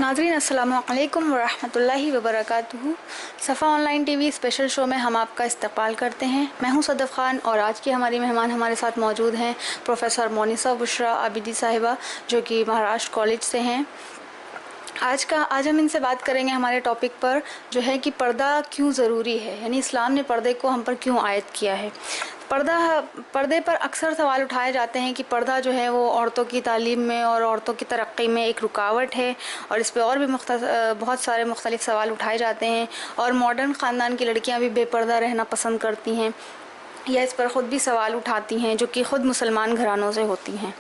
नाज़रीन अस्सलामु अलैकुम वरहमतुल्लाहि वबरकातुहू। सफ़ा ऑनलाइन टीवी स्पेशल शो में हम आपका इस्तकबाल करते हैं। मैं हूं सदफ़ खान और आज की हमारी मेहमान हमारे साथ मौजूद हैं प्रोफेसर मोनिसा बुशरा आबिदी साहिबा, जो कि महाराष्ट्र कॉलेज से हैं। आज हम इनसे बात करेंगे हमारे टॉपिक पर, जो है कि पर्दा क्यों ज़रूरी है, यानी इस्लाम ने पर्दे को हम पर क्यों आयत किया है। पर्दे पर अक्सर सवाल उठाए जाते हैं कि पर्दा जो है वो औरतों की तालीम में और औरतों की तरक्की में एक रुकावट है, और इस पे और भी बहुत सारे मुख्तलिफ सवाल उठाए जाते हैं। और मॉडर्न ख़ानदान की लड़कियां भी बेपर्दा रहना पसंद करती हैं या इस पर ख़ुद भी सवाल उठाती हैं, जो कि ख़ुद मुसलमान घरानों से होती हैं।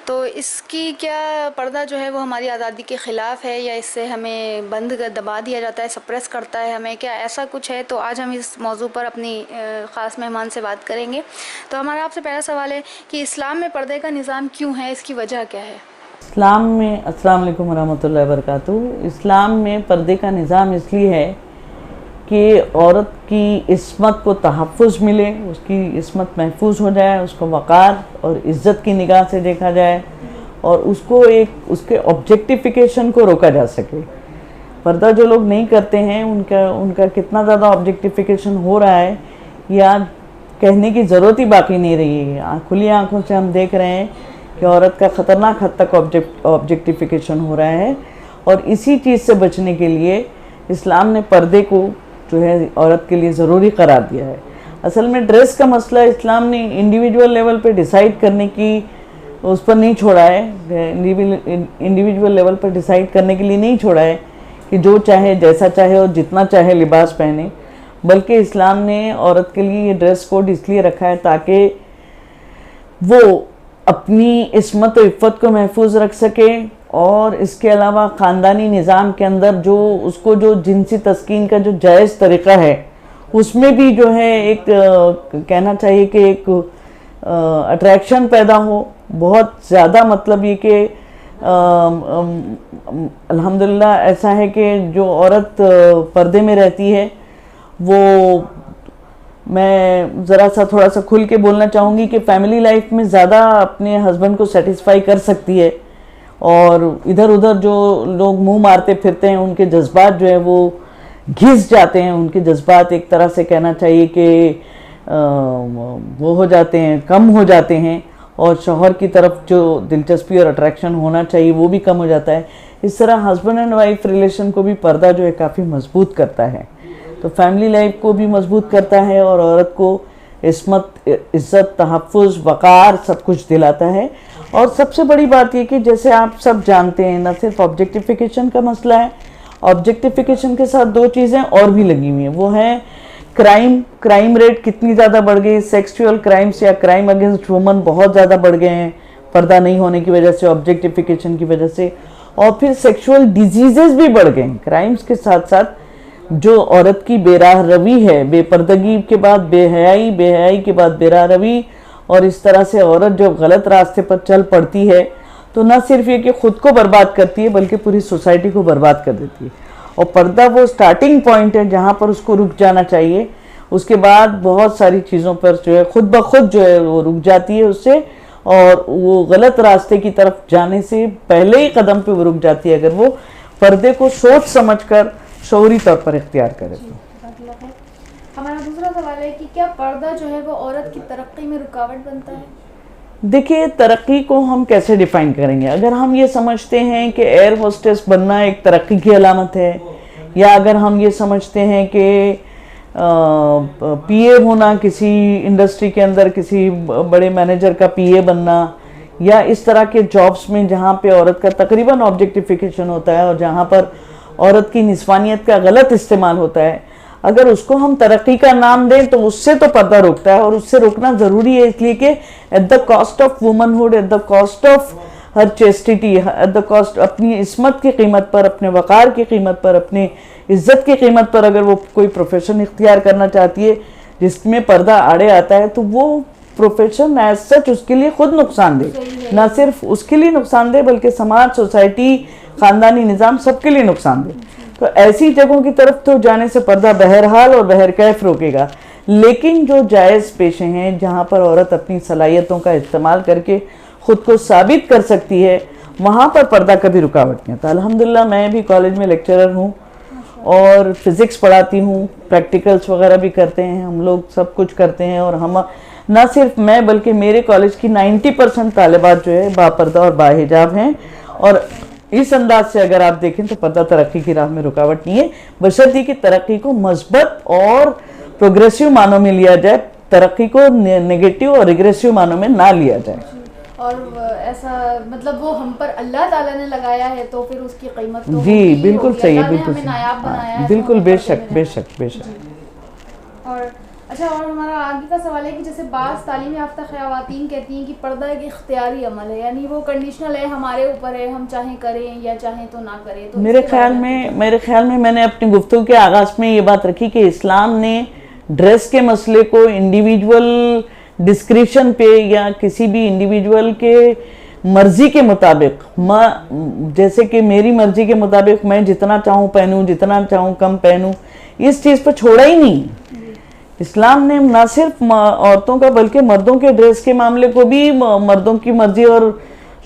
तो इसकी क्या पर्दा जो है वो हमारी आज़ादी के ख़िलाफ़ है या इससे हमें दबा दिया जाता है, सप्रेस करता है हमें, क्या ऐसा कुछ है? तो आज हम इस मौजू पर अपनी ख़ास मेहमान से बात करेंगे। तो हमारा आपसे पहला सवाल है कि इस्लाम में पर्दे का निज़ाम क्यों है, इसकी वजह क्या है? इस्लाम में अस्सलाम वालेकुम रहमतुल्लाहि व बरकातुहू। इस्लाम में पर्दे का निज़ाम इसलिए है कि औरत की इस्मत को तहफ़्फ़ुज़ मिले, उसकी इस्मत महफूज हो जाए, उसको वक़ार और इज़्ज़त की निगाह से देखा जाए और उसको उसके ऑब्जेक्टिफिकेशन को रोका जा सके। पर्दा जो लोग नहीं करते हैं उनका कितना ज़्यादा ऑब्जेक्टिफिकेशन हो रहा है या कहने की ज़रूरत ही बाकी नहीं रही है। खुली आँखों से हम देख रहे हैं कि औरत का ख़तरनाक हद तक ऑब्जेक्टिफिकेशन हो रहा है, और इसी चीज़ से बचने के लिए इस्लाम ने पर्दे को जो है औरत के लिए ज़रूरी करार दिया है। असल में ड्रेस का मसला इस्लाम ने इंडिविजुअल लेवल पे डिसाइड करने की उस पर नहीं छोड़ा है, इंडिविजुअल लेवल पर डिसाइड करने के लिए नहीं छोड़ा है कि जो चाहे जैसा चाहे और जितना चाहे लिबास पहने, बल्कि इस्लाम ने औरत के लिए ये ड्रेस कोड इसलिए रखा है ताकि वो अपनी इस्मत व इफ़्फ़त को महफूज रख सके, और इसके अलावा ख़ानदानी निज़ाम के अंदर उसको जो जिनसी तस्कीन का जो जायज़ तरीक़ा है उसमें भी जो है एक कहना चाहिए कि एक अट्रैक्शन पैदा हो बहुत ज़्यादा। मतलब ये कि अल्हम्दुलिल्लाह ऐसा है कि जो औरत पर्दे में रहती है वो, मैं ज़रा सा थोड़ा सा खुल के बोलना चाहूँगी कि फ़ैमिली लाइफ में ज़्यादा अपने हस्बैंड को सेटिस्फाई कर सकती है, और इधर उधर जो लोग मुंह मारते फिरते हैं उनके जज्बात जो है वो घिस जाते हैं, उनके जज्बात एक तरह से कहना चाहिए कि वो हो जाते हैं, कम हो जाते हैं, और शौहर की तरफ जो दिलचस्पी और अट्रैक्शन होना चाहिए वो भी कम हो जाता है। इस तरह हस्बैंड एंड वाइफ रिलेशन को भी पर्दा जो है काफ़ी मजबूत करता है, तो फैमिली लाइफ को भी मजबूत करता है और औरत को इस्मत, इज़्ज़त, तहफ़्फ़ुज़, वक़ार सब कुछ दिलाता है। और सबसे बड़ी बात ये कि जैसे आप सब जानते हैं, न सिर्फ ऑब्जेक्टिफिकेशन का मसला है, ऑब्जेक्टिफिकेशन के साथ दो चीज़ें और भी लगी हुई हैं, वो है क्राइम रेट कितनी ज़्यादा बढ़ गई, सेक्सुअल क्राइम्स या क्राइम अगेंस्ट वुमन बहुत ज़्यादा बढ़ गए हैं पर्दा नहीं होने की वजह से, ऑब्जेक्टिफिकेशन की वजह से, और फिर सेक्सुअल डिजीज़ेस भी बढ़ गए हैं क्राइम्स के साथ साथ। जो औरत की बेराह रवी है, बेपर्दगी के बाद बेहयाई, बेहयाई के बाद बेराह रवी, और इस तरह से औरत जब गलत रास्ते पर चल पड़ती है तो न सिर्फ ये कि ख़ुद को बर्बाद करती है बल्कि पूरी सोसाइटी को बर्बाद कर देती है। और पर्दा वो स्टार्टिंग पॉइंट है जहाँ पर उसको रुक जाना चाहिए, उसके बाद बहुत सारी चीज़ों पर जो है खुद ब खुद जो है वो रुक जाती है उससे, और वो गलत रास्ते की तरफ जाने से पहले ही कदम पे वो रुक जाती है अगर वो पर्दे को सोच समझ कर शौरी तौर पर इख्तियार करे। तो हमारा दूसरा सवाल है कि क्या पर्दा जो है वो औरत की तरक्की में रुकावट बनता है? देखिए, तरक्की को हम कैसे डिफ़ाइन करेंगे? अगर हम ये समझते हैं कि एयर होस्टेस बनना एक तरक्की की अलामत है, या अगर हम ये समझते हैं कि पीए होना, किसी इंडस्ट्री के अंदर किसी बड़े मैनेजर का पीए बनना, या इस तरह के जॉब्स में जहाँ पे औरत का तकरीबन ऑब्जेक्टिफिकेशन होता है और जहाँ पर औरत की निस्वानियत का गलत इस्तेमाल होता है, अगर उसको हम तरक्की का नाम दें तो उससे तो पर्दा रोकता है, और उससे रोकना ज़रूरी है इसलिए कि at the cost of womanhood, at the cost of her chastity, at the cost अपनी इस्मत की कीमत पर, अपने वक़ार की कीमत पर, अपनी इज़्ज़त की कीमत पर अगर वो कोई प्रोफेशन इख्तियार करना चाहती है जिसमें पर्दा आड़े आता है, तो वो प्रोफेशन एज सच उसके लिए खुद नुकसानदेह, ना सिर्फ उसके लिए नुकसानदेह बल्कि समाज, सोसाइटी, ख़ानदानी निज़ाम सबके लिए नुकसानदेह। तो ऐसी जगहों की तरफ तो जाने से पर्दा बहरहाल और बहरकैफ रोकेगा। लेकिन जो जायज़ पेशे हैं जहाँ पर औरत अपनी सलाहियतों का इस्तेमाल करके ख़ुद को साबित कर सकती है वहाँ पर पर्दा कभी रुकावट नहीं आता। अल्हम्दुलिल्लाह मैं भी कॉलेज में लेक्चरर हूँ और फिज़िक्स पढ़ाती हूँ, प्रैक्टिकल्स वगैरह भी करते हैं हम लोग, सब कुछ करते हैं। और हम ना सिर्फ मैं बल्कि मेरे कॉलेज की 90% तालिबात जो है बापर्दा और बाहिजाब हैं। और इस अंदाज से अगर आप देखें तो पर्दा तरक्की की राह में रुकावट नहीं है, बशर्ते कि तरक्की को मस्बत और प्रोग्रेसिव मानों में लिया जाए, तरक्की को नेगेटिव और रिग्रेसिव मानों में ना लिया जाए। और ऐसा मतलब वो हम पर अल्लाह ताला ने लगाया है तो फिर उसकी कीमत तो जी बिल्कुल सही है, बिल्कुल बिल्कुल नायाब बनाया है, बिल्कुल तो बेशक बेशक बेशक। और अच्छा, और हमारा आगे का सवाल है कि जैसे बाज़ तालीम याफ्ता ख़वातीन कहती हैं कि पर्दा एक इख्तियारी अमल है, यानी वो कंडीशनल है, हमारे ऊपर है, हम चाहें करें या चाहें तो ना करें। तो मेरे ख्याल में मैंने अपनी गुफ्तगू के आगाज़ में ये बात रखी कि इस्लाम ने ड्रेस के मसले को इंडिविजुअल डिस्क्रिप्शन पे या किसी भी इंडिविजुअल के मर्जी के मुताबिक, जैसे कि मेरी मर्जी के मुताबिक मैं जितना चाहूँ पहनूँ, जितना चाहूँ कम पहनूँ, इस चीज़ पर छोड़ा ही नहीं। इस्लाम ने ना सिर्फ औरतों का बल्कि मर्दों के ड्रेस के मामले को भी मर्दों की मर्जी और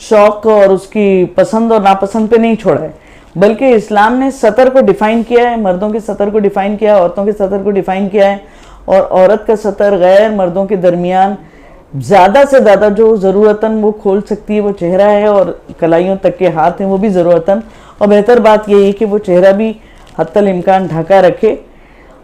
शौक और उसकी पसंद और नापसंद पे नहीं छोड़ा है, बल्कि इस्लाम ने सतर को डिफ़ाइन किया है, मर्दों के सतर को डिफ़ाइन किया है, औरतों के सतर को डिफ़ाइन किया है। और औरत का सतर गैर मर्दों के दरमियान ज़्यादा से ज़्यादा जो ज़रूरतन वो खोल सकती है वो चेहरा है, और कलाइयों तक के हाथ हैं वो भी ज़रूरतन। और बेहतर बात यही है कि वो चेहरा भी हत्तल इम्कान ढका रखे,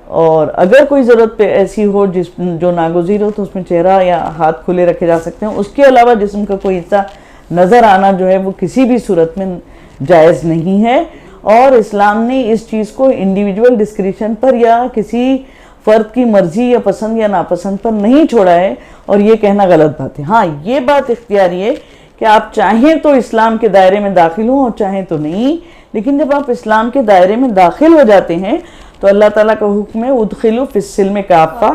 और अगर कोई ज़रूरत पे ऐसी हो जो नागुज़ीर हो तो उसमें चेहरा या हाथ खुले रखे जा सकते हैं। उसके अलावा जिस्म का कोई हिस्सा नज़र आना जो है वो किसी भी सूरत में जायज़ नहीं है। और इस्लाम ने इस चीज़ को इंडिविजुअल डिस्क्रिप्शन पर या किसी फ़र्द की मर्ज़ी या पसंद या नापसंद पर नहीं छोड़ा है, और ये कहना गलत बात है। हाँ, ये बात इख्तियारी है कि आप चाहें तो इस्लाम के दायरे में दाखिल हों और चाहें तो नहीं, लेकिन जब आप इस्लाम के दायरे में दाखिल हो जाते हैं तो अल्लाह ताला का हुक्म है उदखिलू फिस्सिल्म काफ़ा,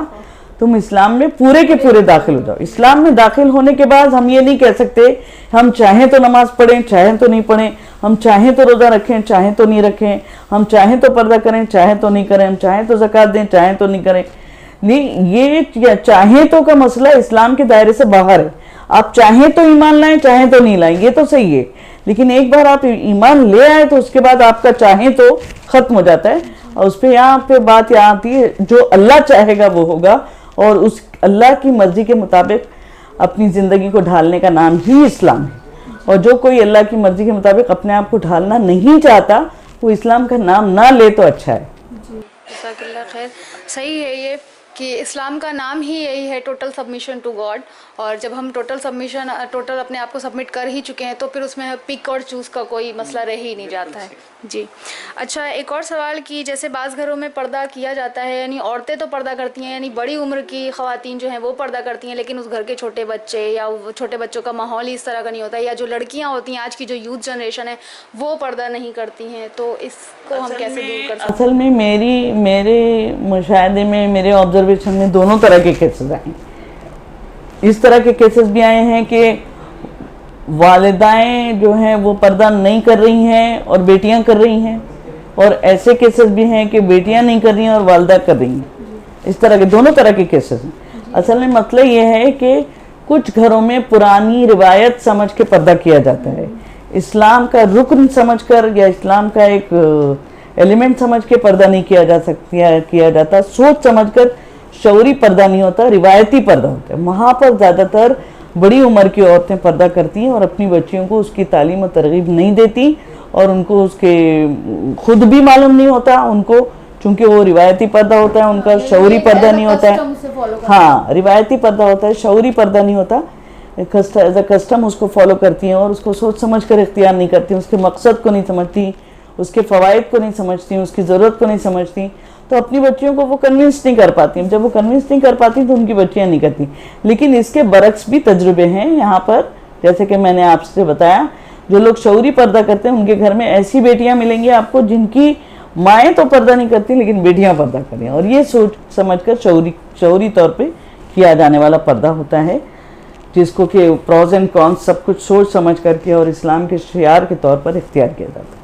तुम इस्लाम में पूरे के पूरे दाखिल हो जाओ। इस्लाम में दाखिल होने के बाद हम ये नहीं कह सकते हम चाहें तो नमाज पढ़ें चाहें तो नहीं पढ़ें, हम चाहें तो रोज़ा रखें चाहें तो नहीं रखें, हम चाहें तो पर्दा करें चाहें तो नहीं करें, हम चाहें तो ज़कात दें चाहें तो नहीं करें। नहीं, ये चाहें तो का मसला इस्लाम के दायरे से बाहर है। आप चाहें तो ईमान लाएं चाहें तो नहीं लाएं, ये तो सही है, लेकिन एक बार आप ईमान ले आए तो उसके बाद आपका चाहें तो ख़त्म हो जाता है। और उस पर यहाँ पे बात यहाँ आती है जो अल्लाह चाहेगा वो होगा, और उस अल्लाह की मर्ज़ी के मुताबिक अपनी ज़िंदगी को ढालने का नाम ही इस्लाम है। और जो कोई अल्लाह की मर्ज़ी के मुताबिक अपने आप को ढालना नहीं चाहता वो इस्लाम का नाम ना ले तो अच्छा है। जी, जज़ाकल्लाह खैर। सही है ये कि इस्लाम का नाम ही यही है, टोटल सबमिशन टू गॉड। और जब हम टोटल अपने आप को सबमिट कर ही चुके हैं तो फिर उसमें पिक और चूज़ का कोई मसला रह ही नहीं जाता है। जी, अच्छा, एक और सवाल कि जैसे बाज़ घरों में पर्दा किया जाता है, यानी औरतें तो पर्दा करती हैं, यानी बड़ी उम्र की ख़वातीन जो हैं वो पर्दा करती हैं, लेकिन उस घर के छोटे बच्चे या छोटे बच्चों का माहौल ही इस तरह का नहीं होता, या जो लड़कियाँ होती हैं आज की जो यूथ जनरेशन है वो पर्दा नहीं करती हैं, तो इसको हम कैसे दूर कर सकते हैं? असल में मेरे मुशाहदे में, मेरे ऑब्जर्वेशन में दोनों तरह के केसेस आए हैं। इस तरह के केसेस भी आए हैं कि वालिदाएं जो हैं वो पर्दा नहीं कर रही हैं और बेटियां कर रही हैं, और ऐसे केसेस भी हैं कि बेटियां नहीं कर रही हैं और वालिदा कर रही हैं। इस तरह के दोनों तरह के केसेस हैं। असल में मतलब ये है कि कुछ घरों में पुरानी रिवायत समझ के पर्दा किया जाता है, इस्लाम का रुकन समझकर या इस्लाम का एक एलिमेंट समझ के पर्दा नहीं किया जाता, सोच समझकर शौरी पर्दा नहीं होता, रिवायती पर्दा होता है। वहाँ पर ज़्यादातर बड़ी उम्र की औरतें पर्दा करती हैं और अपनी बच्चियों को उसकी तालीम और तरगीब नहीं देती, और उनको उसके खुद भी मालूम नहीं होता उनको, चूँकि वो रिवायती पर्दा होता है, उनका शौरी पर्दा नहीं होता है। हाँ, रिवायती पर्दा होता है, शौरी पर्दा नहीं होता। एज अ कस्टम उसको फॉलो करती हैं और उसको सोच समझ कर इख्तियार नहीं करती, उसके मकसद को नहीं समझती, उसके फ़वाइद को नहीं समझती, उसकी ज़रूरत को नहीं समझती, तो अपनी बच्चियों को वो कन्विंस नहीं कर पाती। जब वो कन्विंस नहीं कर पाती तो उनकी बच्चियां नहीं करती। लेकिन इसके बरक्स भी तजुर्बे हैं यहाँ पर, जैसे कि मैंने आपसे बताया, जो लोग शौरी पर्दा करते हैं उनके घर में ऐसी बेटियां मिलेंगी आपको जिनकी माएँ तो पर्दा नहीं करती लेकिन बेटियां पर्दा करें, और ये सोच समझकर शौरी तौर पे किया जाने वाला पर्दा होता है, जिसको कि प्रोज एंड कॉन्स सब कुछ सोच समझ करके और इस्लाम के शियार के तौर पर इख्तियार किया जाता है।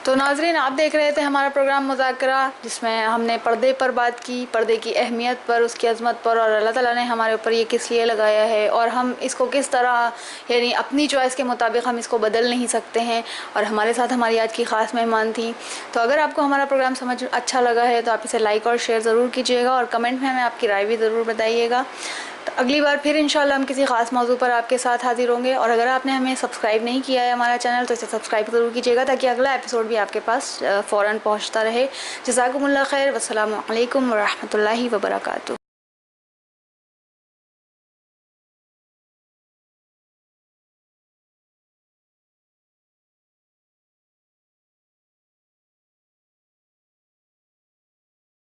تو ناظرین، آپ دیکھ رہے تھے ہمارا پروگرام مذاکرہ، جس میں ہم نے پردے پر بات کی، پردے کی اہمیت پر، اس کی عظمت پر، اور اللہ تعالیٰ نے ہمارے اوپر یہ کس لیے لگایا ہے، اور ہم اس کو کس طرح یعنی اپنی چوائس کے مطابق ہم اس کو بدل نہیں سکتے ہیں. اور ہمارے ساتھ ہماری آج کی خاص مہمان تھیں. تو اگر آپ کو ہمارا پروگرام سمجھ اچھا لگا ہے تو آپ اسے لائک اور شیئر ضرور کیجیے گا، اور کمنٹ میں ہمیں آپ کی رائے بھی ضرور بتائیے گا. تو اگلی بار پھر انشاءاللہ ہم کسی خاص موضوع پر آپ کے ساتھ حاضر ہوں گے. اور اگر آپ نے ہمیں سبسکرائب نہیں کیا ہے ہمارا چینل تو اسے سبسکرائب ضرور کیجیے گا، تاکہ اگلا ایپیسوڈ بھی آپ کے پاس فوراً پہنچتا رہے. جزاکم اللہ خیر، والسلام علیکم ورحمۃ اللہ وبرکاتہ.